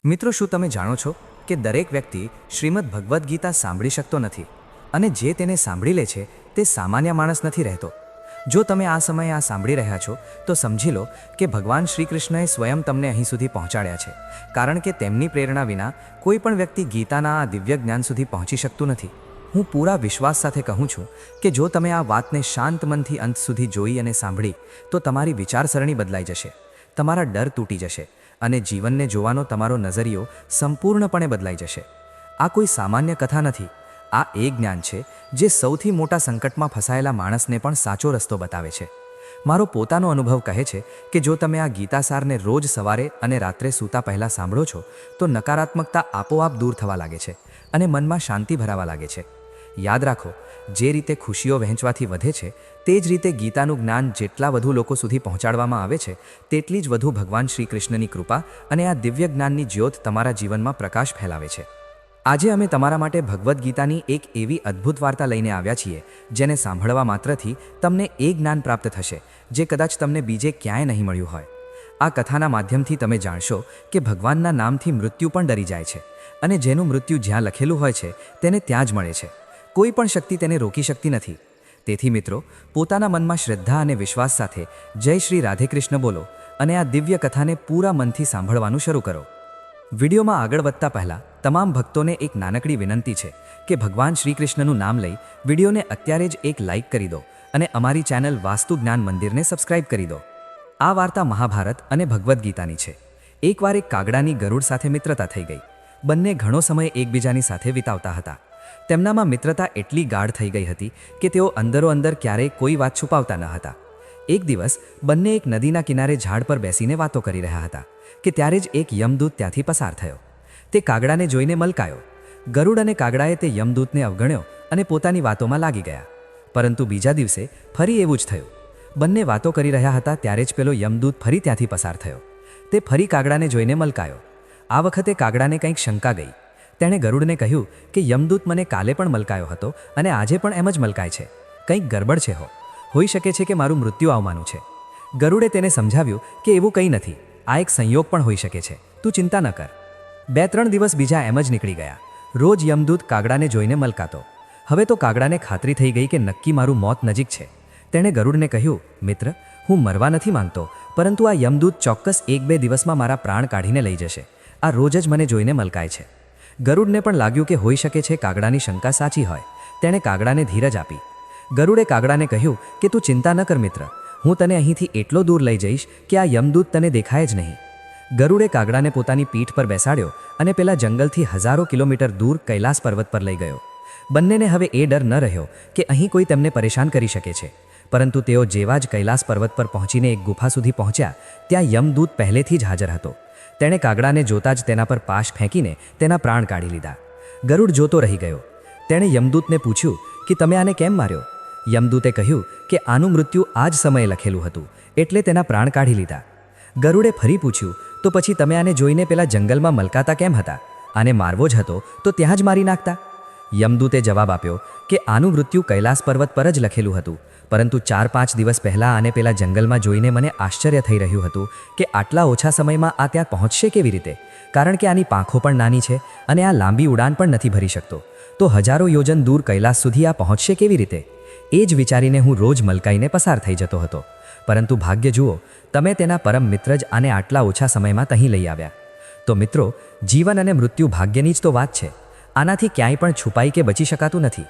મિત્રો, શું તમે જાણો છો કે દરેક વ્યક્તિ શ્રીમદ ભગવદ્ ગીતા સાંભળી શકતો નથી અને જે તેને સાંભળી લે છે તે સામાન્ય માણસ નથી રહેતો? જો તમે આ સમયે આ સાંભળી રહ્યા છો તો સમજી લો કે ભગવાન શ્રી કૃષ્ણએ સ્વયં તમને અહીં સુધી પહોંચાડ્યા છે, કારણ કે તેમની પ્રેરણા વિના કોઈ પણ વ્યક્તિ ગીતાના આ દિવ્ય જ્ઞાન સુધી પહોંચી શકતું નથી. હું પૂરા વિશ્વાસ સાથે કહું છું કે જો તમે આ વાતને શાંત મનથી અંત સુધી જોઈ અને સાંભળી તો તમારી વિચારસરણી બદલાઈ જશે, તમારા ડર તૂટી જશે અને જીવનને જોવાનો તમારો નજરિયો સંપૂર્ણપણે બદલાઈ જશે. આ કોઈ સામાન્ય કથા નથી. આ એ જ્ઞાન છે જે સૌથી મોટા સંકટમાં ફસાયેલા માણસને પણ સાચો રસ્તો બતાવે છે. મારો પોતાનો અનુભવ કહે છે કે જો તમે આ ગીતાસારને રોજ સવારે અને રાત્રે સૂતા પહેલાં સાંભળો છો તો નકારાત્મકતા આપોઆપ દૂર થવા લાગે છે અને મનમાં શાંતિ ભરાવા લાગે છે. યાદ રાખો, જે રીતે ખુશીઓ વહેંચવાથી વધે છે તે જ રીતે ગીતાનું જ્ઞાન જેટલા વધુ લોકો સુધી પહોંચાડવામાં આવે છે તેટલી જ વધુ ભગવાન શ્રી કૃષ્ણની કૃપા અને આ દિવ્ય જ્ઞાનની જ્યોત તમારા જીવનમાં પ્રકાશ ફેલાવે છે. આજે અમે તમારા માટે ભગવદ્ ગીતાની એક એવી અદ્ભુત વાર્તા લઈને આવ્યા છીએ જેને સાંભળવા માત્રથી તમને એ જ્ઞાન પ્રાપ્ત થશે જે કદાચ તમને બીજે ક્યાંય નહીં મળ્યું હોય. આ કથાના માધ્યમથી તમે જાણશો કે ભગવાનના નામથી મૃત્યુ પણ ડરી જાય છે અને જેનું મૃત્યુ જ્યાં લખેલું હોય છે તેને ત્યાં જ મળે છે. કોઈ પણ શક્તિ તેને રોકી શકતી નથી. તેથી મિત્રો, પોતાના મનમાં શ્રદ્ધા અને વિશ્વાસ સાથે જય શ્રી રાધે કૃષ્ણ બોલો અને આ દિવ્ય કથાને પૂરા મનથી સાંભળવાનું શરૂ કરો. વિડીયોમાં આગળ વધતા પહેલાં તમામ ભક્તોને એક નાનકડી વિનંતી છે કે ભગવાન શ્રી કૃષ્ણનું નામ લઈ વિડીયોને અત્યારે જ એક લાઇક કરી દો અને અમારી ચેનલ વાસ્તુ જ્ઞાન મંદિરને સબસ્ક્રાઇબ કરી દો. આ વાર્તા મહાભારત અને ભગવદ્ ગીતાની છે. એકવાર એક કાગડાની ગરુડ સાથે મિત્રતા થઈ ગઈ. બંને ઘણો સમય એકબીજાની સાથે વિતાવતા હતા. તેમનામાં મિત્રતા એટલી ગાઢ થઈ ગઈ હતી કે તેઓ અંદરો અંદર ક્યારેય કોઈ વાત છુપાવતા ન હતા. એક દિવસ બંને એક નદીના કિનારે ઝાડ પર બેસીને વાતો કરી રહ્યા હતા કે ત્યારે જ એક યમદૂત ત્યાંથી પસાર થયો. તે કાગડાને જોઈને મલકાયો. ગરુડ અને કાગડાએ તે યમદૂતને અવગણ્યો અને પોતાની વાતોમાં લાગી ગયા. પરંતુ બીજા દિવસે ફરી એવું જ થયું. બંને વાતો કરી રહ્યા હતા ત્યારે જ પેલો યમદૂત ફરી ત્યાંથી પસાર થયો. તે ફરી કાગડાને જોઈને મલકાયો. આ વખતે કાગડાને કંઈક શંકા ગઈ. તેણે ગરુડને કહ્યું કે યમદૂત મને કાલે પણ મલકાયો હતો અને આજે પણ એમ જ મલકાય છે. કંઈક ગરબડ છે. હોઈ શકે છે કે મારું મૃત્યુ આવવાનું છે. ગરુડે તેને સમજાવ્યું કે એવું કંઈ નથી, આ એક સંયોગ પણ હોઈ શકે છે, તું ચિંતા ન કર. 2-3 દિવસ બીજા એમ જ નીકળી ગયા. રોજ યમદૂત કાગડાને જોઈને મલકાતો. હવે તો કાગડાને ખાતરી થઈ ગઈ કે નક્કી મારું મોત નજીક છે. તેણે ગરુડને કહ્યું, મિત્ર, હું મરવા નથી માંગતો, પરંતુ આ યમદૂત ચોક્કસ 1-2 દિવસમાં મારા પ્રાણ કાઢીને લઈ જશે. આ રોજ જ મને જોઈને મલકાય છે. ગરુડને પણ લાગ્યું કે હોઈ શકે છે કાગડાની શંકા સાચી હોય. તેણે કાગડાને ધીરજ આપી. ગરુડે કાગડાને કહ્યું કે તું ચિંતા ન કર મિત્ર, હું તને અહીંથી એટલો દૂર લઈ જઈશ કે આ યમદૂત તને દેખાય જ નહીં. ગરુડે કાગડાને પોતાની પીઠ પર બેસાડ્યો અને પેલા જંગલથી હજારો કિલોમીટર દૂર કૈલાસ પર્વત પર લઈ ગયો. બંનેને હવે એ ડર ન રહ્યો કે અહીં કોઈ તેમને પરેશાન કરી શકે છે. પરંતુ તેઓ જેવા જ કૈલાસ પર્વત પર પહોંચીને એક ગુફા સુધી પહોંચ્યા ત્યાં યમદૂત પહેલેથી જ હાજર હતો. તેણે કાગડાને જોતા જ તેના પર પાશ ફેંકીને તેના પ્રાણ કાઢી લીધા. ગરુડ જોતો રહી ગયો. તેણે યમદૂતને પૂછ્યું કે તમે આને કેમ માર્યો? યમદૂતે કહ્યું કે આનું મૃત્યુ આ જ સમયે લખેલું હતું એટલે તેના પ્રાણ કાઢી લીધા. ગરુડે ફરી પૂછ્યું, તો પછી તમે આને જોઈને પેલા જંગલમાં મલકાતા કેમ હતા? આને મારવો જ હતો તો ત્યાં જ મારી નાખતા. યમદૂતે જવાબ આપ્યો કે આનું મૃત્યુ કૈલાસ પર્વત પર જ લખેલું હતું, પરંતુ 4-5 દિવસ પહેલાં આને પેલા જંગલમાં જોઈને મને આશ્ચર્ય થઈ રહ્યું હતું કે આટલા ઓછા સમયમાં આ ત્યાં પહોંચશે કેવી રીતે, કારણ કે આની પાંખો પણ નાની છે અને આ લાંબી ઉડાન પણ નથી ભરી શકતો. તો હજારો યોજન દૂર કૈલાસ સુધી આ પહોંચશે કેવી રીતે? એ જ વિચારીને હું રોજ મલકાઈને પસાર થઈ જતો હતો. પરંતુ ભાગ્ય જુઓ, તમે તેના પરમ મિત્ર જ આને આટલા ઓછા સમયમાં અહીં લઈ આવ્યા. તો મિત્રો, જીવન અને મૃત્યુ ભાગ્યની જ તો વાત છે. આનાથી ક્યાંય પણ છુપાઈ કે બચી શકાતું નથી.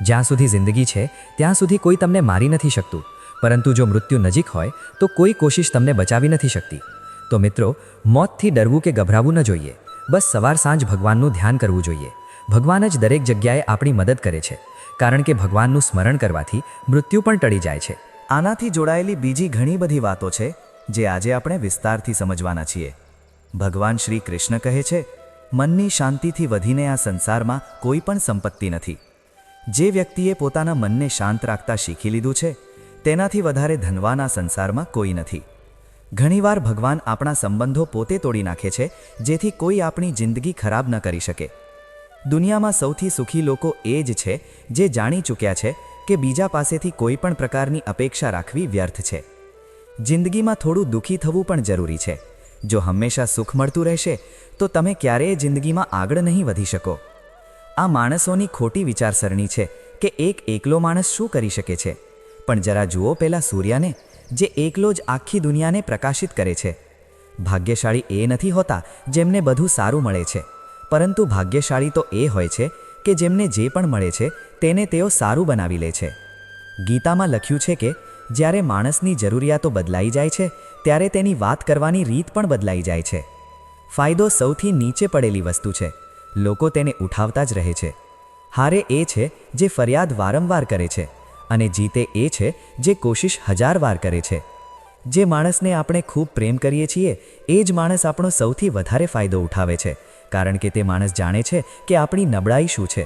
જ્યાં સુધી જિંદગી છે ત્યાં સુધી કોઈ તમને મારી નથી શકતું, પરંતુ જો મૃત્યુ નજીક હોય તો કોઈ કોશિશ તમને બચાવી નથી શકતી. તો મિત્રો, મોતથી ડરવું કે ગભરાવું ન જોઈએ. બસ સવાર સાંજ ભગવાનનું ધ્યાન કરવું જોઈએ. ભગવાન જ દરેક જગ્યાએ આપણી મદદ કરે છે, કારણ કે ભગવાનનું સ્મરણ કરવાથી મૃત્યુ પણ ટળી જાય છે. આનાથી જોડાયેલી બીજી ઘણી બધી વાતો છે જે આજે આપણે વિસ્તારથી સમજવાના છીએ. ભગવાન શ્રી કૃષ્ણ કહે છે, મનની શાંતિથી વધીને આ સંસારમાં કોઈ પણ સંપત્તિ નથી. જે વ્યક્તિએ પોતાના મનને શાંત રાખતા શીખી લીધું છે તેનાથી વધારે ધનવાન આ સંસારમાં કોઈ નથી. ઘણીવાર ભગવાન આપણા સંબંધો પોતે તોડી નાખે છે જેથી કોઈ આપણી જિંદગી ખરાબ ન કરી શકે. દુનિયામાં સૌથી સુખી લોકો એ જ છે જે જાણી ચૂક્યા છે કે બીજા પાસેથી કોઈ પણ પ્રકારની અપેક્ષા રાખવી વ્યર્થ છે. જિંદગીમાં થોડું દુઃખી થવું પણ જરૂરી છે, જો હંમેશા સુખ મળતું રહેશે તો તમે ક્યારેય જિંદગીમાં આગળ નહીં વધી શકો. આ માણસોની ખોટી વિચારસરણી છે કે એક એકલો માણસ શું કરી શકે છે. પણ જરા જુઓ પેલા સૂર્યને, જે એકલો જ આખી દુનિયાને પ્રકાશિત કરે છે. ભાગ્યશાળી એ નથી હોતા જેમને બધું સારું મળે છે, પરંતુ ભાગ્યશાળી તો એ હોય છે કે જેમને જે પણ મળે છે તેને તેઓ સારું બનાવી લે છે. ગીતામાં લખ્યું છે કે જ્યારે માણસની જરૂરિયાતો બદલાઈ જાય છે ત્યારે તેની વાત કરવાની રીત પણ બદલાઈ જાય છે. ફાયદો સૌથી નીચે પડેલી વસ્તુ છે, લોકો તેને ઉઠાવતા જ રહે છે. હારે એ છે જે ફરિયાદ વારંવાર કરે છે, અને જીતે એ છે જે કોશિશ 1000 વાર કરે છે. જે માણસને આપણે ખૂબ પ્રેમ કરીએ છીએ એ જ માણસ આપણો સૌથી વધારે ફાયદો ઉઠાવે છે, કારણ કે તે માણસ જાણે છે કે આપણી નબળાઈ શું છે.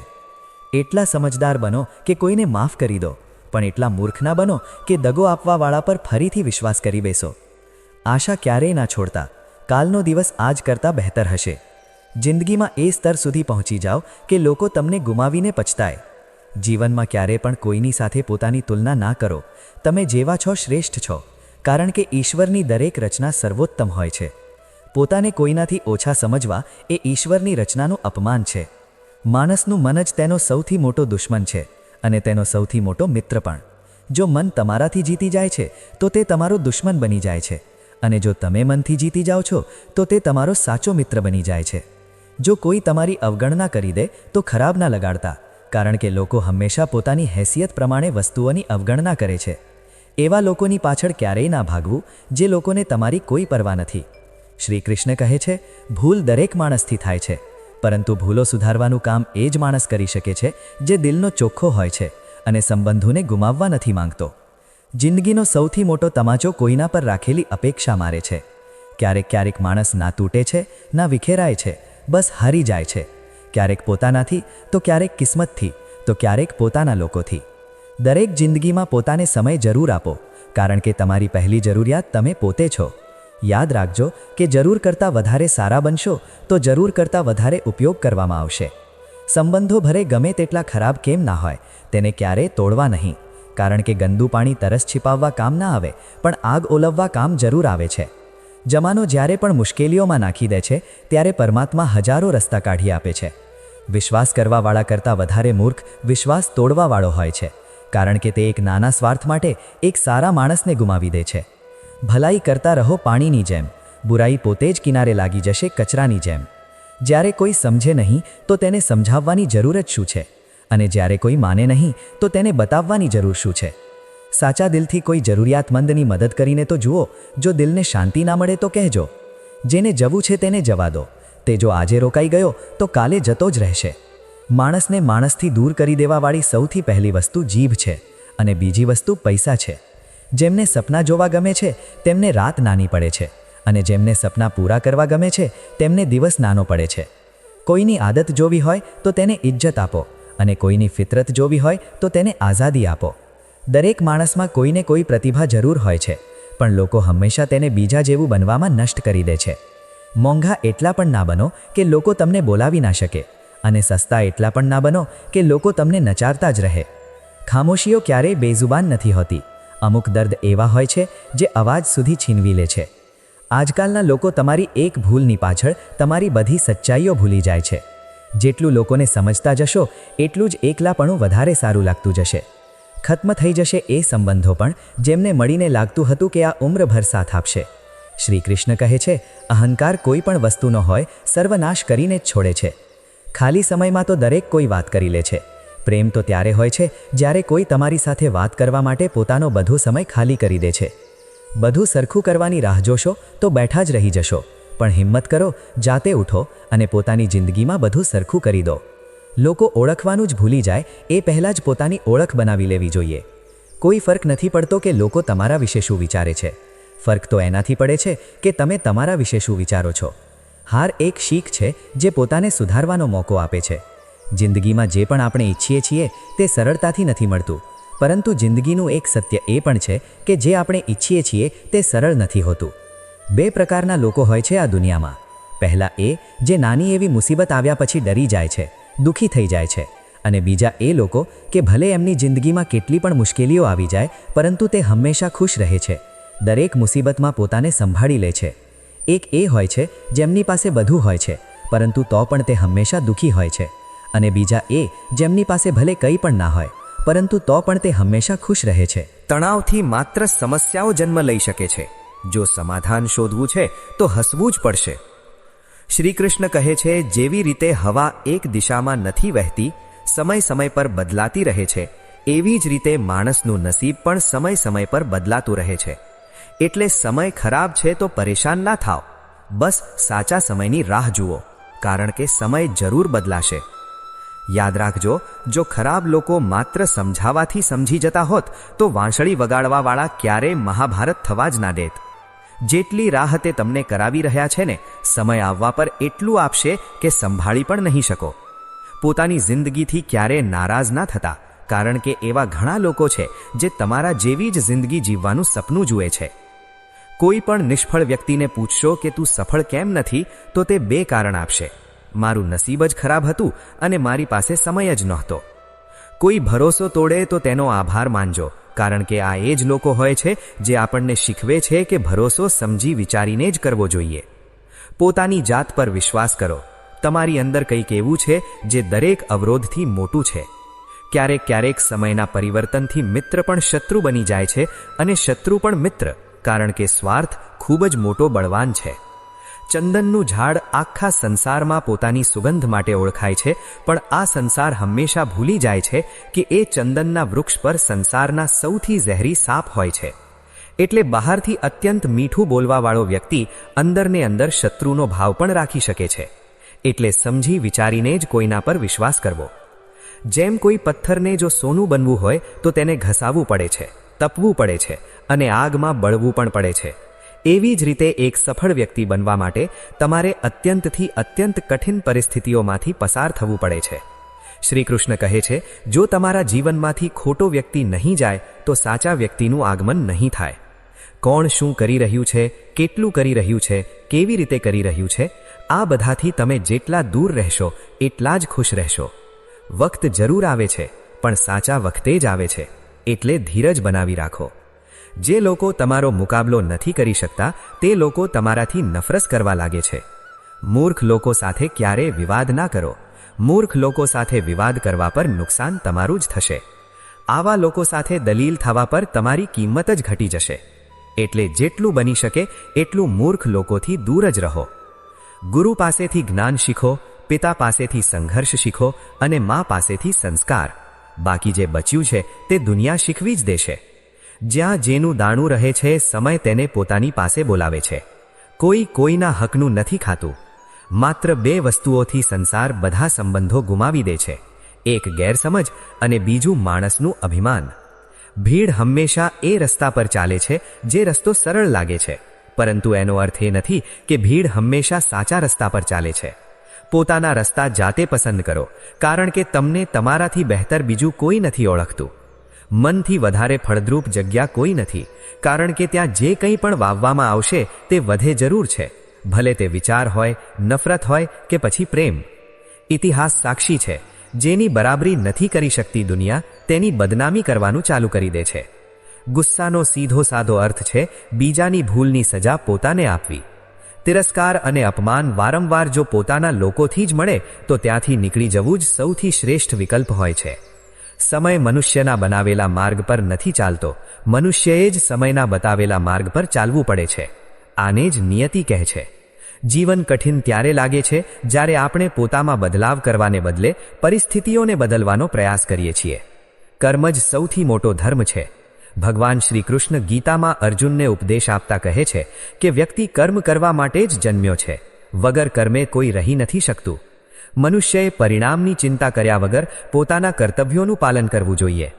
એટલા સમજદાર બનો કે કોઈને માફ કરી દો, પણ એટલા મૂર્ખ ના બનો કે દગો આપવાવાળા પર ફરીથી વિશ્વાસ કરી બેસો. આશા ક્યારેય ના છોડતા, કાલનો દિવસ આજ કરતાં બહેતર હશે. જિંદગીમાં એ સ્તર સુધી પહોંચી જાઓ કે લોકો તમને ગુમાવીને પછતાય. જીવનમાં ક્યારે પણ કોઈની સાથે પોતાની તુલના ના કરો. તમે જેવા છો શ્રેષ્ઠ છો, કારણ કે ઈશ્વરની દરેક રચના સર્વોત્તમ હોય છે. પોતાને કોઈનાથી ઓછા સમજવા એ ઈશ્વરની રચનાનું અપમાન છે. માણસનું મન જ તેનો સૌથી મોટો દુશ્મન છે અને તેનો સૌથી મોટો મિત્ર પણ. જો મન તમારાથી જીતી જાય છે તો તે તમારો દુશ્મન બની જાય છે, અને જો તમે મનથી જીતી જાઓ છો તો તે તમારો સાચો મિત્ર બની જાય છે. જો કોઈ તમારી અવગણના કરી દે તો ખરાબ ના લગાડતા, કારણ કે લોકો હંમેશા પોતાની હેસિયત પ્રમાણે વસ્તુઓની અવગણના કરે છે. એવા લોકોની પાછળ ક્યારેય ના ભાગવું જે લોકોને તમારી કોઈ પરવા નથી. શ્રી કૃષ્ણ કહે છે, ભૂલ દરેક માણસથી થાય છે, પરંતુ ભૂલો સુધારવાનું કામ એ જ માણસ કરી શકે છે જે દિલનો ચોખ્ખો હોય છે અને સંબંધોને ગુમાવવા નથી માંગતો. જિંદગીનો સૌથી મોટો તમાચો કોઈના પર રાખેલી અપેક્ષા મારે છે. ક્યારેક ક્યારેક માણસ ના તૂટે છે, ના વિખેરાય છે, બસ હારી જાય છે. ક્યારેક પોતાનાથી, તો ક્યારેક કિસ્મતથી, તો ક્યારેક પોતાના લોકોથી. દરેક જિંદગીમાં પોતાને સમય જરૂર આપો, કારણ કે તમારી પહેલી જરૂરિયાત તમે પોતે છો. યાદ રાખજો કે જરૂર કરતાં વધારે સારા બનશો તો જરૂર કરતાં વધારે ઉપયોગ કરવામાં આવશે. સંબંધો ભરે ગમે તેટલા ખરાબ કેમ ના હોય, તેને ક્યારેય તોડવા નહીં, કારણ કે ગંદુ પાણી તરસ છિપાવવા કામ ના આવે, પણ આગ ઓલવવા કામ જરૂર આવે છે. જમાનો જ્યારે પણ મુશ્કેલીઓમાં નાખી દે છે ત્યારે પરમાત્મા હજારો રસ્તા કાઢી આપે છે. વિશ્વાસ કરવાવાળા કરતાં વધારે મૂર્ખ વિશ્વાસ તોડવાવાળો હોય છે, કારણ કે તે એક નાના સ્વાર્થ માટે એક સારા માણસને ગુમાવી દે છે. ભલાઈ કરતા રહો પાણીની જેમ, બુરાઈ પોતે જ કિનારે લાગી જશે કચરાની જેમ. જ્યારે કોઈ સમજે નહીં તો તેને સમજાવવાની જરૂર જ શું છે, અને જ્યારે કોઈ માને નહીં તો તેને બતાવવાની જરૂર શું છે. સાચા દિલથી કોઈ જરૂરિયાતમંદની મદદ કરીને તો જુઓ. જો દિલને શાંતિ ના મળે તો કહેજો. જેને જવું છે તેને જવા દો. તે જો આજે રોકાઈ ગયો તો કાલે જતો જ રહેશે. માણસને માણસથી દૂર કરી દેવાવાળી સૌથી પહેલી વસ્તુ જીભ છે, અને બીજી વસ્તુ પૈસા છે. જેમને સપના જોવા ગમે છે તેમને રાત નાની પડે છે, અને જેમને સપના પૂરા કરવા ગમે છે તેમને દિવસ નાનો પડે છે. કોઈની આદત જોવી હોય તો તેને ઇજ્જત આપો, અને કોઈની ફિતરત જોવી હોય તો તેને આઝાદી આપો. દરેક માણસમાં કોઈને કોઈ પ્રતિભા જરૂર હોય છે, પણ લોકો હંમેશા તેને બીજા જેવું બનવામાં નષ્ટ કરી દે છે. મોંઘા એટલા પણ ના બનો કે લોકો તમને બોલાવી ના શકે, અને સસ્તા એટલા પણ ના બનો કે લોકો તમને નચારતા જ રહે. ખામોશીઓ ક્યારેય બેઝુબાન નથી હોતી. અમુક દર્દ એવા હોય છે જે અવાજ સુધી છીનવી લે છે. આજકાલના લોકો તમારી એક ભૂલની પાછળ તમારી બધી સચ્ચાઈઓ ભૂલી જાય છે. જેટલું લોકોને સમજતા જશો એટલું જ એકલાપણું વધારે સારું લાગતું જશે. ખત્મ થઈ જશે એ સંબંધો પણ જેમને મળીને લાગતું હતું કે આ ઉમ્રભર સાથ આપશે. શ્રી કૃષ્ણ કહે છે, અહંકાર કોઈ પણ વસ્તુનો હોય સર્વનાશ કરીને જ છોડે છે. ખાલી સમયમાં તો દરેક કોઈ વાત કરી લે છે. પ્રેમ તો ત્યારે હોય છે જ્યારે કોઈ તમારી સાથે વાત કરવા માટે પોતાનો બધો સમય ખાલી કરી દે છે. બધું સરખું કરવાની રાહ જોશો તો બેઠા જ રહી જશો, પણ હિંમત કરો, જાતે ઉઠો અને પોતાની જિંદગીમાં બધું સરખું કરી દો. લોકો ઓળખવાનું જ ભૂલી જાય એ પહેલાં જ પોતાની ઓળખ બનાવી લેવી જોઈએ. કોઈ ફરક નથી પડતો કે લોકો તમારા વિશે શું વિચારે છે. ફરક તો એનાથી પડે છે કે તમે તમારા વિશે શું વિચારો છો. હાર એક શીખ છે જે પોતાને સુધારવાનો મોકો આપે છે. જિંદગીમાં જે પણ આપણે ઈચ્છીએ છીએ તે સરળતાથી નથી મળતું, પરંતુ જિંદગીનું એક સત્ય એ પણ છે કે જે આપણે ઈચ્છીએ છીએ તે સરળ નથી હોતું. બે પ્રકારના લોકો હોય છે આ દુનિયામાં. પહેલા એ જે નાની એવી મુસીબત આવ્યા પછી ડરી જાય છે, દુઃખી થઈ જાય છે, અને બીજા એ લોકો કે ભલે એમની જિંદગીમાં કેટલી પણ મુશ્કેલીઓ આવી જાય પરંતુ તે હંમેશા ખુશ રહે છે. દરેક મુસીબતમાં પોતાને સંભાળી લે છે. એક એ હોય છે જેમની પાસે બધું હોય છે પરંતુ તો પણ તે હંમેશા દુઃખી હોય છે, અને બીજા એ જેમની પાસે ભલે કંઈ પણ ના હોય પરંતુ તો પણ તે હંમેશા ખુશ રહે છે. તણાવથી માત્ર સમસ્યાઓ જન્મ લઈ શકે છે. જો સમાધાન શોધવું છે તો હસવું જ પડશે. શ્રી કૃષ્ણ કહે છે, જેવી રીતે હવા એક દિશામાં નથી વહેતી, સમય સમય પર બદલાતી રહે છે, એવી જ રીતે માણસનું નસીબ પણ સમય સમય પર બદલાતું રહે છે. એટલે સમય ખરાબ છે તો પરેશાન ના થાઓ, બસ સાચા સમયની રાહ જુઓ, કારણ કે સમય જરૂર બદલાશે. યાદ રાખજો, જો ખરાબ લોકો માત્ર સમજાવવાથી સમજી જતા હોત તો વાંસળી વગાડવાવાળા ક્યારેય મહાભારત થવા જ ના દેત. જેટલી રાહ તે તમને કરાવી રહ્યા છે ને, સમય આવવા પર એટલું આપશે કે સંભાળી પણ નહીં શકો. પોતાની જિંદગીથી ક્યારેય નારાજ ના થતા, કારણ કે એવા ઘણા લોકો છે જે તમારા જેવી જ જિંદગી જીવવાનું સપનું જુએ છે. કોઈ પણ નિષ્ફળ વ્યક્તિને પૂછશો કે તું સફળ કેમ નથી, તો તે બે કારણ આપશે: મારું નસીબ જ ખરાબ હતું અને મારી પાસે સમય જ નહોતો. કોઈ ભરોસો તોડે તો તેનો આભાર માનજો, કારણ કે આ એ જ લોકો હોય છે જે આપણને શીખવે છે કે ભરોસો સમજી વિચારીને જ કરવો જોઈએ. પોતાની જાત પર વિશ્વાસ કરો. તમારી અંદર કંઈક એવું છે જે દરેક અવરોધથી મોટું છે. ક્યારેક ક્યારેક સમયના પરિવર્તનથી મિત્ર પણ શત્રુ બની જાય છે અને શત્રુ પણ મિત્ર, કારણ કે સ્વાર્થ ખૂબ જ મોટો બળવાન છે. ચંદનનું ઝાડ આખા સંસારમાં પોતાની સુગંધ માટે ઓળખાય છે, પણ આ સંસાર હંમેશા ભૂલી જાય છે કે એ ચંદનના વૃક્ષ પર સંસારના સૌથી ઝેરી સાપ હોય છે. એટલે બહારથી અત્યંત મીઠું બોલવાવાળો વ્યક્તિ અંદરને અંદર શત્રુનો ભાવ પણ રાખી શકે છે. એટલે સમજી વિચારીને જ કોઈના પર વિશ્વાસ કરવો. જેમ કોઈ પથ્થરને જો સોનું બનવું હોય તો તેને ઘસાવવું પડે છે, તપવું પડે છે અને આગમાં બળવું પણ પડે છે. એવી જ રીતે એક સફળ વ્યક્તિ બનવા માટે તમારે અત્યંતથી અત્યંત કઠિન પરિસ્થિતિઓમાંથી પસાર થવું પડે છે. શ્રી કૃષ્ણ કહે છે, જો તમારા જીવનમાંથી ખોટો વ્યક્તિ નહીં જાય તો સાચા વ્યક્તિનું આગમન નહીં થાય. કોણ શું કરી રહ્યું છે, કેટલું કરી રહ્યું છે, કેવી રીતે કરી રહ્યું છે, આ બધાથી તમે જેટલા દૂર રહેશો એટલા જ ખુશ રહેશો. વખત જરૂર આવે છે, પણ સાચા વખતે જ આવે છે, એટલે ધીરજ બનાવી રાખો. જે લોકો તમારો મુકાબલો નથી કરી શકતા તે લોકો તમારાથી નફરત કરવા લાગે છે. મૂર્ખ લોકો સાથે ક્યારેય વિવાદ ના કરો. મૂર્ખ લોકો સાથે વિવાદ કરવા પર નુકસાન તમારું જ થશે. આવા લોકો સાથે દલીલ થવા પર તમારી કિંમત જ ઘટી જશે. એટલે જેટલું બની શકે એટલું મૂર્ખ લોકોથી દૂર જ રહો. ગુરુ પાસેથી જ્ઞાન શીખો, પિતા પાસેથી સંઘર્ષ શીખો અને મા પાસેથી સંસ્કાર. બાકી જે બચ્યું છે તે દુનિયા શીખવી જ દેશે. જ્યાં જેનું દાણું રહે છે, સમય તેને પોતાની પાસે બોલાવે છે. કોઈ કોઈના હકનું નથી ખાતું. માત્ર બે વસ્તુઓથી સંસાર બધા સંબંધો ગુમાવી દે છે: એક ગેરસમજ અને બીજું માણસનું અભિમાન. ભીડ હંમેશા એ રસ્તા પર ચાલે છે જે રસ્તો સરળ લાગે છે, પરંતુ એનો અર્થ એ નથી કે ભીડ હંમેશા સાચા રસ્તા પર ચાલે છે. પોતાના રસ્તા જાતે પસંદ કરો, કારણ કે તમને તમારાથી બહેતર બીજું કોઈ નથી ઓળખતું. મનથી વધારે ફળદ્રુપ જગ્યા કોઈ નથી, કારણ કે ત્યાં જે કંઈ પણ વાવવામાં આવશે તે વધે જરૂર છે, ભલે તે વિચાર હોય, નફરત હોય કે પછી પ્રેમ. ઇતિહાસ સાક્ષી છે, જેની બરાબરી નથી કરી શકતી દુનિયા, તેની બદનામી કરવાનું ચાલુ કરી દે છે. ગુસ્સાનો સીધો સાદો અર્થ છે બીજાની ભૂલની સજા પોતાને આપવી. તિરસ્કાર અને અપમાન વારંવાર જો પોતાના લોકોથી જ મળે તો ત્યાંથી નીકળી જવું જ સૌથી શ્રેષ્ઠ વિકલ્પ હોય છે. સમય મનુષ્યના બનાવેલા માર્ગ પર નથી ચાલતો, મનુષ્યએ જ સમયના બતાવેલા માર્ગ પર ચાલવું પડે છે. આને જ નિયતિ કહે છે. જીવન કઠિન ત્યારે લાગે છે જ્યારે આપણે પોતામાં બદલાવ કરવાને બદલે પરિસ્થિતિઓને બદલવાનો પ્રયાસ કરીએ છીએ. કર્મ જ સૌથી મોટો ધર્મ છે. ભગવાન શ્રી કૃષ્ણ ગીતામાં અર્જુનને ઉપદેશ આપતા કહે છે કે વ્યક્તિ કર્મ કરવા માટે જ જન્મ્યો છે, વગર કર્મે કોઈ રહી નથી શકતું. મનુષ્યએ પરિણામની ચિંતા કર્યા વગર પોતાના કર્તવ્યોનું પાલન કરવું જોઈએ.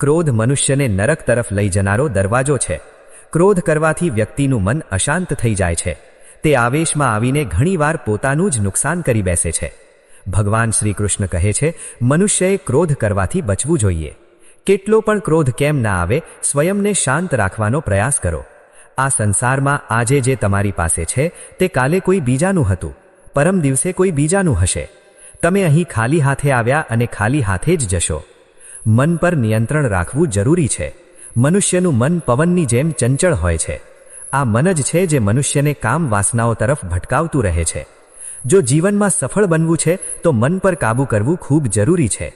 ક્રોધ મનુષ્યને નરક તરફ લઈ જનારો દરવાજો છે. ક્રોધ કરવાથી વ્યક્તિનું મન અશાંત થઈ જાય છે. તે આવેશમાં આવીને ઘણીવાર પોતાનું જ નુકસાન કરી બેસે છે. ભગવાન શ્રી કૃષ્ણ કહે છે, મનુષ્યએ ક્રોધ કરવાથી બચવું જોઈએ. કેટલો પણ ક્રોધ કેમ ના આવે, સ્વયંને શાંત રાખવાનો પ્રયાસ કરો. આ સંસારમાં આજે જે તમારી પાસે છે તે કાલે કોઈ બીજાનું હતું, પરમ દિવસે કોઈ બીજાનું હશે. તમે અહીં ખાલી હાથે આવ્યા અને ખાલી હાથે જ જશો. મન પર નિયંત્રણ રાખવું જરૂરી છે. મનુષ્યનું મન પવનની જેમ ચંચળ હોય છે. આ મન જ છે જે મનુષ્યને કામ વાસનાઓ તરફ ભટકાવતું રહે છે. જો જીવનમાં સફળ બનવું છે તો મન પર કાબૂ કરવું ખૂબ જરૂરી છે.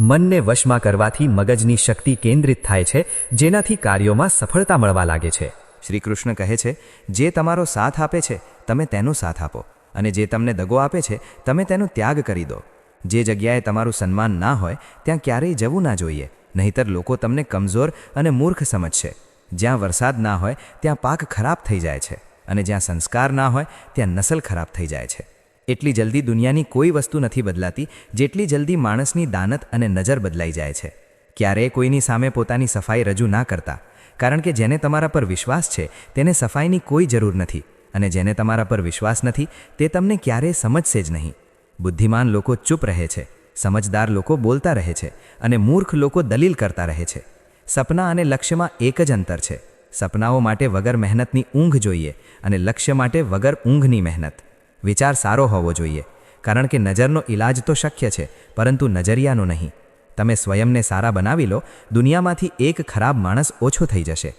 મનને વશમાં કરવાથી મગજની શક્તિ કેન્દ્રિત થાય છે, જેનાથી કાર્યોમાં સફળતા મળવા લાગે છે. શ્રી કૃષ્ણ કહે છે, જે તમારો સાથ આપે છે તમે તેનો સાથ આપો, અને જે તમને દગો આપે છે તમે તેનો ત્યાગ કરી દો. જે જગ્યાએ તમારું સન્માન ના હોય ત્યાં ક્યારેય જવું ના જોઈએ, નહીંતર લોકો તમને કમજોર અને મૂર્ખ સમજશે. જ્યાં વરસાદ ના હોય ત્યાં પાક ખરાબ થઈ જાય છે, અને જ્યાં સંસ્કાર ના હોય ત્યાં નસલ ખરાબ થઈ જાય છે. એટલી જલ્દી દુનિયાની કોઈ વસ્તુ નથી બદલાતી જેટલી જલ્દી માણસની દાનત અને નજર બદલાઈ જાય છે. ક્યારેય કોઈની સામે પોતાની સફાઈ રજૂ ના કરતા, કારણ કે જેને તમારા પર વિશ્વાસ છે તેને સફાઈની કોઈ જરૂર નથી, અને જેને તમારા પર વિશ્વાસ નથી તે તમને ક્યારેય સમજશે જ નહીં. બુદ્ધિમાન લોકો ચૂપ રહે છે, સમજદાર લોકો બોલતા રહે છે, અને મૂર્ખ લોકો દલીલ કરતા રહે છે. સપના અને લક્ષ્યમાં એક જ અંતર છે. સપનાઓ માટે વગર મહેનતની ઊંઘ જોઈએ, અને લક્ષ્ય માટે વગર ઊંઘની મહેનત. વિચાર સારો હોવો જોઈએ, કારણ કે નજરનો ઈલાજ તો શક્ય છે, પરંતુ નજરિયાનો નહીં. તમે સ્વયંને સારા બનાવી લો, દુનિયામાંથી એક ખરાબ માણસ ઓછો થઈ જશે.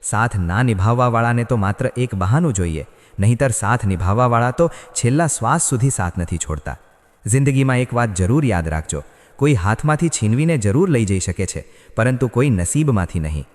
સાથ ના નિભાવવાવાળાને તો માત્ર એક બહાનું જોઈએ, નહીંતર સાથ નિભાવવાવાળા તો છેલ્લા શ્વાસ સુધી સાથ નથી છોડતા. જિંદગીમાં એક વાત જરૂર યાદ રાખજો, કોઈ હાથમાંથી છીનવીને જરૂર લઈ જઈ શકે છે, પરંતુ કોઈ નસીબમાંથી નહીં.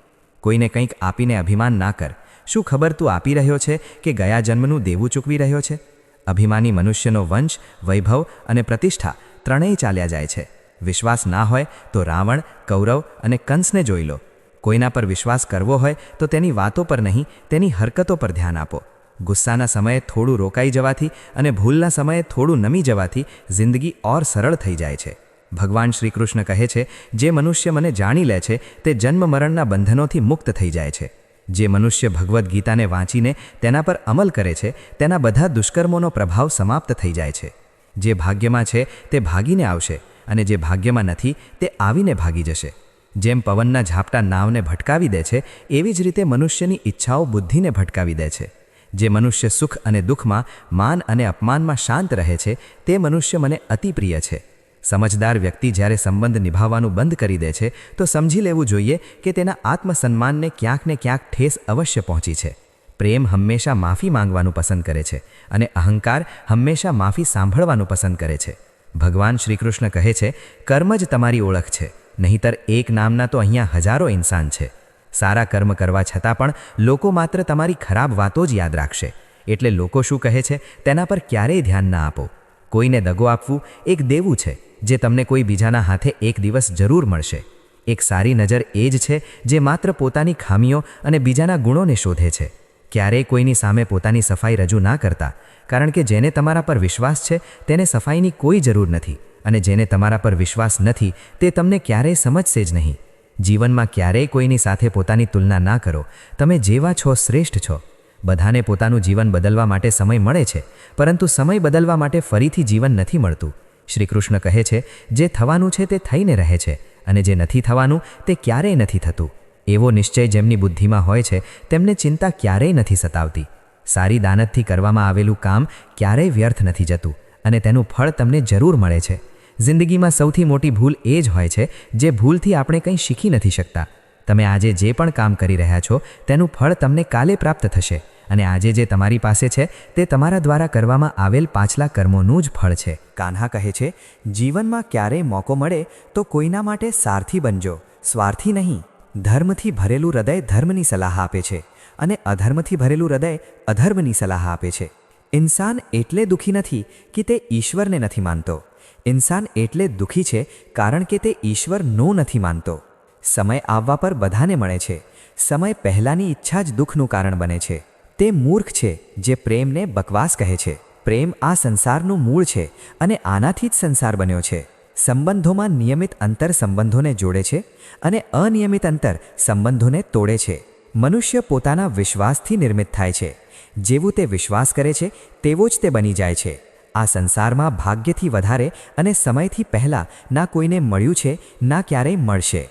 કોઈને કંઈક આપીને અભિમાન ના કર. શું ખબર તું આપી રહ્યો છે કે ગયા જન્મનું દેવું ચૂકવી રહ્યો છે? અભિમાની મનુષ્યનો વંશ, વૈભવ અને પ્રતિષ્ઠા ત્રણેય ચાલ્યા જાય છે. વિશ્વાસ ના હોય તો રાવણ, કૌરવ અને કંસને જોઈ લો. કોઈના પર વિશ્વાસ કરવો હોય તો તેની વાતો પર નહીં, તેની હરકતો પર ધ્યાન આપો. ગુસ્સાના સમયે થોડું રોકાઈ જવાથી અને ભૂલના સમયે થોડું નમી જવાથી જિંદગી ઓર સરળ થઈ જાય છે. ભગવાન શ્રી કૃષ્ણ કહે છે, જે મનુષ્ય મને જાણી લે છે તે જન્મ મરણના બંધનોથી મુક્ત થઈ જાય છે. જે મનુષ્ય ભગવદ્ ગીતાને વાંચીને તેના પર અમલ કરે છે તેના બધા દુષ્કર્મોનો પ્રભાવ સમાપ્ત થઈ જાય છે. જે ભાગ્યમાં છે તે ભાગીને આવશે, અને જે ભાગ્યમાં નથી તે આવીને ભાગી જશે. જેમ પવનના ઝાપટા નાવને ભટકાવી દે છે, એવી જ રીતે મનુષ્યની ઈચ્છાઓ બુદ્ધિને ભટકાવી દે છે. જે મનુષ્ય સુખ અને દુઃખમાં, માન અને અપમાનમાં શાંત રહે છે તે મનુષ્ય મને અતિ પ્રિય છે. સમજદાર વ્યક્તિ જ્યારે સંબંધ નિભાવવાનું બંધ કરી દે છે તો સમજી લેવું જોઈએ કે તેના આત્મસન્માનને ક્યાંક ને ક્યાંક ઠેસ અવશ્ય પહોંચી છે. પ્રેમ હંમેશા માફી માંગવાનું પસંદ કરે છે, અને અહંકાર હંમેશા માફી સાંભળવાનું પસંદ કરે છે. ભગવાન શ્રી કૃષ્ણ કહે છે, કર્મ જ તમારી ઓળખ છે, નહીંતર એક નામના તો અહીંયા હજારો ઇન્સાન છે. સારા કર્મ કરવા છતાં પણ લોકો માત્ર તમારી ખરાબ વાતો જ યાદ રાખશે. એટલે લોકો શું કહે છે તેના પર ક્યારેય ધ્યાન ના આપો. કોઈને દગો આપવું એક દેવું છે જે તમને કોઈ બીજાના હાથે એક દિવસ જરૂર મળશે. એક સારી નજર એ જ છે જે માત્ર પોતાની ખામીઓ અને બીજાના ગુણોને શોધે છે. ક્યારેય કોઈની સામે પોતાની સફાઈ રજૂ ના કરતા, કારણ કે જેને તમારા પર વિશ્વાસ છે તેને સફાઈની કોઈ જરૂર નથી, અને જેને તમારા પર વિશ્વાસ નથી તે તમને ક્યારેય સમજશે જ નહીં. જીવનમાં ક્યારેય કોઈની સાથે પોતાની તુલના ના કરો. તમે જેવા છો શ્રેષ્ઠ છો. બધાને પોતાનું જીવન બદલવા માટે સમય મળે છે, પરંતુ સમય બદલવા માટે ફરીથી જીવન નથી મળતું. શ્રી કૃષ્ણ કહે છે, જે થવાનું છે તે થઈને રહે છે, અને જે નથી થવાનું તે ક્યારેય નથી થતું. એવો નિશ્ચય જેમની બુદ્ધિમાં હોય છે તેમને ચિંતા ક્યારેય નથી સતાવતી. સારી દાનતથી કરવામાં આવેલું કામ ક્યારેય વ્યર્થ નથી જતું, અને તેનું ફળ તમને જરૂર મળે છે. જિંદગીમાં સૌથી મોટી ભૂલ એ જ હોય છે જે ભૂલથી આપણે કંઈ શીખી નથી શકતા. તમે આજે જે પણ કામ કરી રહ્યા છો તેનું ફળ તમને કાલે પ્રાપ્ત થશે, અને આજે જે તમારી પાસે છે તે તમારા દ્વારા કરવામાં આવેલ પાછલા કર્મોનું જ ફળ છે. કાન્હા કહે છે, જીવનમાં ક્યારેય મોકો મળે તો કોઈના માટે સારથી બનજો, સ્વાર્થી નહીં. ધર્મથી ભરેલું હૃદય ધર્મની સલાહ આપે છે, અને અધર્મથી ભરેલું હૃદય અધર્મની સલાહ આપે છે. ઇન્સાન એટલે દુઃખી નથી કે તે ઈશ્વરને નથી માનતો. ઇન્સાન એટલે દુઃખી છે કારણ કે તે ઈશ્વરનો નથી માનતો. સમય આવવા પર બધાને મળે છે. સમય પહેલાંની ઈચ્છા જ દુઃખનું કારણ બને છે. તે મૂર્ખ છે જે પ્રેમને બકવાસ કહે છે. પ્રેમ આ સંસારનું મૂળ છે, અને આનાથી જ સંસાર બન્યો છે. સંબંધોમાં નિયમિત અંતર સંબંધોને જોડે છે, અને અનિયમિત અંતર સંબંધોને તોડે છે. મનુષ્ય પોતાના વિશ્વાસથી નિર્મિત થાય છે. જેવું તે વિશ્વાસ કરે છે તેવો જ તે બની જાય છે. આ સંસારમાં ભાગ્યથી વધારે અને સમયથી પહેલાં ના કોઈને મળ્યું છે, ના ક્યારેય મળશે.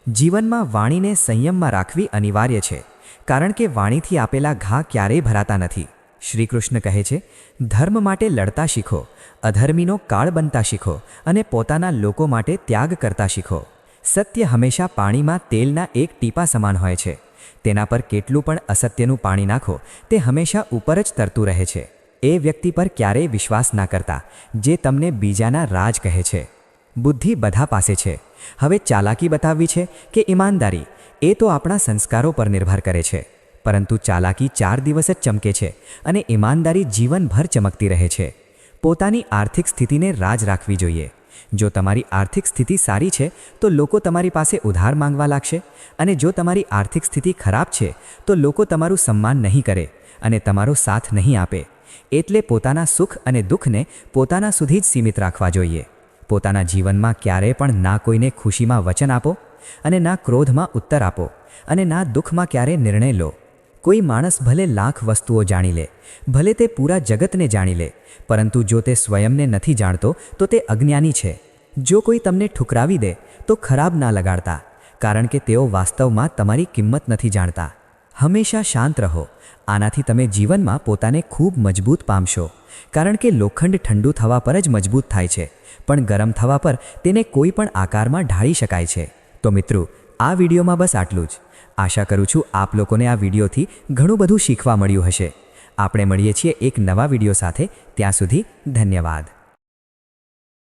જીવનમાં વાણીને સંયમમાં રાખવી અનિવાર્ય છે, કારણ કે વાણીથી આપેલા ઘા ક્યારેય ભરાતા નથી. શ્રી કૃષ્ણ કહે છે, ધર્મ માટે લડતા શીખો, અધર્મીનો કાળ બનતા શીખો, અને પોતાના લોકો માટે ત્યાગ કરતા શીખો. સત્ય હંમેશા પાણીમાં તેલના એક ટીપા સમાન હોય છે. તેના પર કેટલું પણ અસત્યનું પાણી નાખો તે હંમેશા ઉપર જ તરતું રહે છે. એ વ્યક્તિ પર ક્યારેય વિશ્વાસ ના કરતા જે તમને બીજાના રાજ કહે છે. બુદ્ધિ બધા પાસે છે. હવે ચાલાકી બતાવવી છે કે ઈમાનદારી, એ તો આપણા સંસ્કારો પર નિર્ભર કરે છે. પરંતુ ચાલાકી 4 દિવસ જ ચમકે છે અને ઈમાનદારી જીવનભર ચમકતી રહે છે. પોતાની આર્થિક સ્થિતિને રાજ રાખવી જોઈએ. જો તમારી આર્થિક સ્થિતિ સારી છે તો લોકો તમારી પાસે ઉધાર માંગવા લાગશે, અને જો તમારી આર્થિક સ્થિતિ ખરાબ છે તો લોકો તમારું સન્માન નહીં કરે અને તમારો સાથ નહીં આપે. એટલે પોતાના સુખ અને દુઃખને પોતાના સુધી જ સીમિત રાખવા જોઈએ. પોતાના જીવનમાં ક્યારેય પણ ના કોઈને ખુશીમાં વચન આપો અને ના ક્રોધમાં ઉત્તર આપો અને ના દુઃખમાં ક્યારેય નિર્ણય લો. કોઈ માણસ ભલે લાખ વસ્તુઓ જાણી લે, ભલે તે પૂરા જગતને જાણી લે, પરંતુ જો તે સ્વયંને નથી જાણતો તો તે અજ્ઞાની છે. જો કોઈ તમને ઠુકરાવી દે તો ખરાબ ના લગાડતા, કારણ કે તેઓ વાસ્તવમાં તમારી કિંમત નથી જાણતા. હંમેશા શાંત રહો. આનાથી તમે જીવનમાં પોતાને ખૂબ મજબૂત પામશો. કારણ કે લોખંડ ઠંડુ થવા પર જ મજબૂત થાય છે, પણ ગરમ થવા પર તેને કોઈ પણ આકારમાં ઢાળી શકાય છે. તો મિત્રો, આ વિડીયોમાં બસ આટલું જ. આશા કરું છું આપ લોકોને આ વિડીયોથી ઘણું બધું શીખવા મળ્યું હશે. આપણે મળીએ છીએ એક નવા વિડીયો સાથે. ત્યાં સુધી ધન્યવાદ.